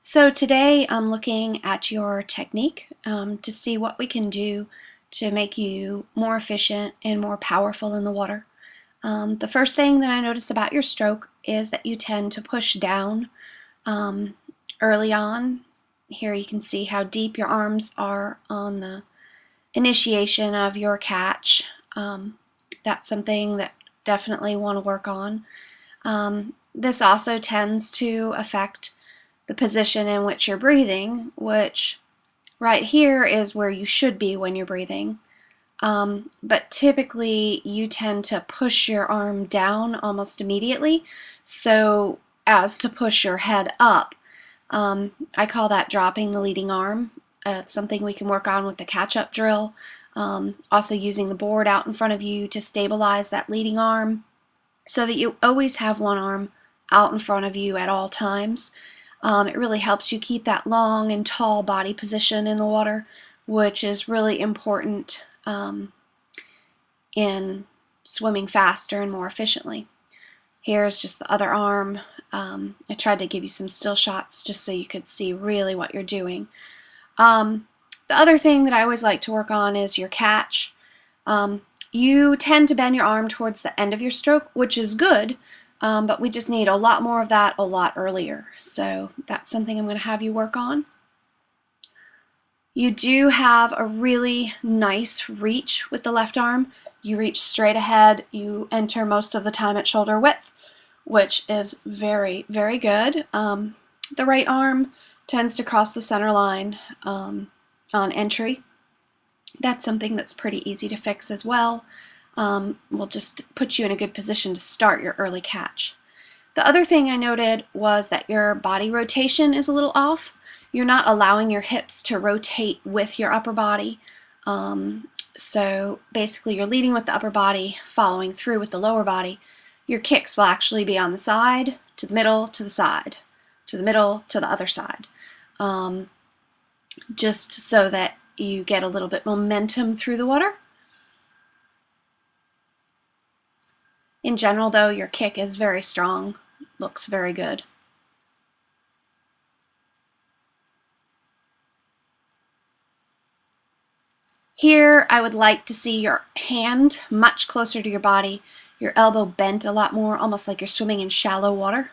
So today I'm looking at your technique to see what we can do to make you more efficient and more powerful in the water. The first thing that I noticed about your stroke is that you tend to push down early on. Here you can see how deep your arms are on the initiation of your catch. That's something that definitely want to work on. This also tends to affect the position in which you're breathing, which right here is where you should be when you're breathing. But typically you tend to push your arm down almost immediately so as to push your head up. I call that dropping the leading arm. It's something we can work on with the catch-up drill. Also using the board out in front of you to stabilize that leading arm so that you always have one arm out in front of you at all times. It really helps you keep that long and tall body position in the water, which is really important in swimming faster and more efficiently. Here's just the other arm. I tried to give you some still shots just so you could see really what you're doing. The other thing that I always like to work on is your catch. You tend to bend your arm towards the end of your stroke, which is good, but we just need a lot more of that a lot earlier. So that's something I'm going to have you work on. You do have a really nice reach with the left arm. You reach straight ahead. You enter most of the time at shoulder width, which is very, very good. The right arm tends to cross the center line on entry. That's something that's pretty easy to fix as well. Will just put you in a good position to start your early catch. The other thing I noted was that your body rotation is a little off. You're not allowing your hips to rotate with your upper body. So basically you're leading with the upper body, following through with the lower body. Your kicks will actually be on the side, to the middle, to the side, to the middle, to the other side. Just so that you get a little bit momentum through the water. In general, though, your kick is very strong, looks very good. Here, I would like to see your hand much closer to your body, your elbow bent a lot more, almost like you're swimming in shallow water.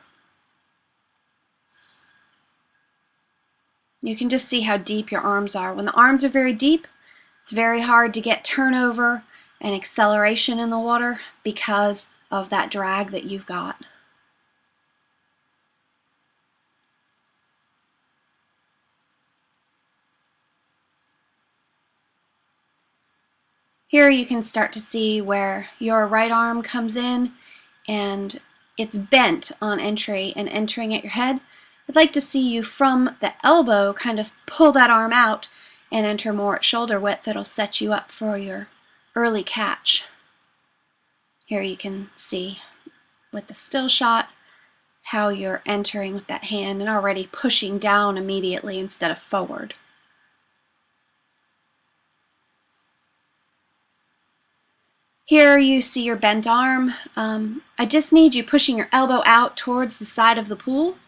You can just see how deep your arms are. When the arms are very deep, it's very hard to get turnover and acceleration in the water because of that drag that you've got. Here you can start to see where your right arm comes in and it's bent on entry and entering at your head. I'd like to see you from the elbow kind of pull that arm out and enter more at shoulder width. That'll set you up for your early catch. Here you can see with the still shot how you're entering with that hand and already pushing down immediately instead of forward. Here you see your bent arm. I just need you pushing your elbow out towards the side of the pool,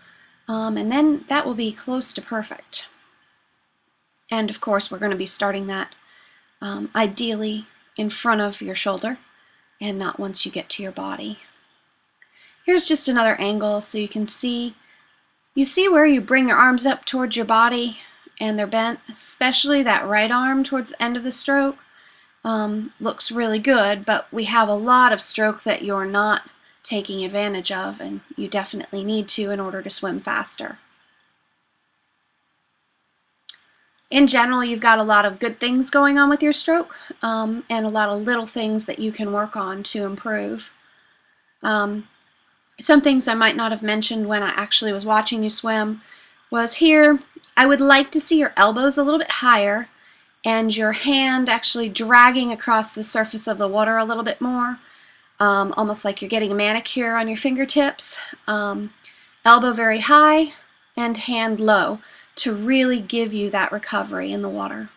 and then that will be close to perfect. And of course we're going to be starting that ideally in front of your shoulder and not once you get to your body. Here's just another angle so you can see. You see where you bring your arms up towards your body and they're bent, especially that right arm towards the end of the stroke. Looks really good, but we have a lot of stroke that you're not taking advantage of, and you definitely need to in order to swim faster. In general, you've got a lot of good things going on with your stroke, and a lot of little things that you can work on to improve. Some things I might not have mentioned when I actually was watching you swim was here, I would like to see your elbows a little bit higher and your hand actually dragging across the surface of the water a little bit more, almost like you're getting a manicure on your fingertips. Elbow very high and hand low to really give you that recovery in the water.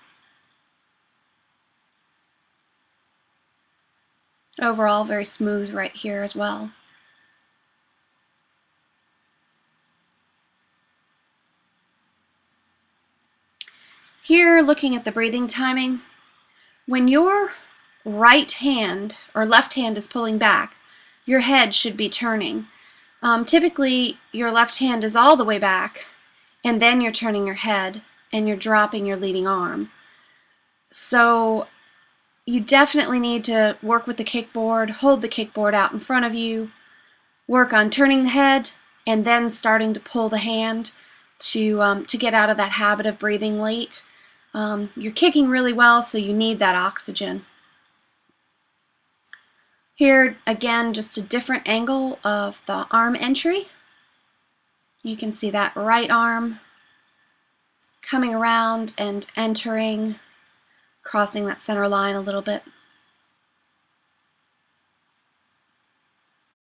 Overall, very smooth right here as well. Here, looking at the breathing timing, when your right hand or left hand is pulling back, your head should be turning. Typically, your left hand is all the way back, and then you're turning your head, and you're dropping your leading arm. So you definitely need to work with the kickboard, hold the kickboard out in front of you, work on turning the head, and then starting to pull the hand to get out of that habit of breathing late. You're kicking really well, so you need that oxygen. Here, again, just a different angle of the arm entry. You can see that right arm coming around and entering, crossing that center line a little bit.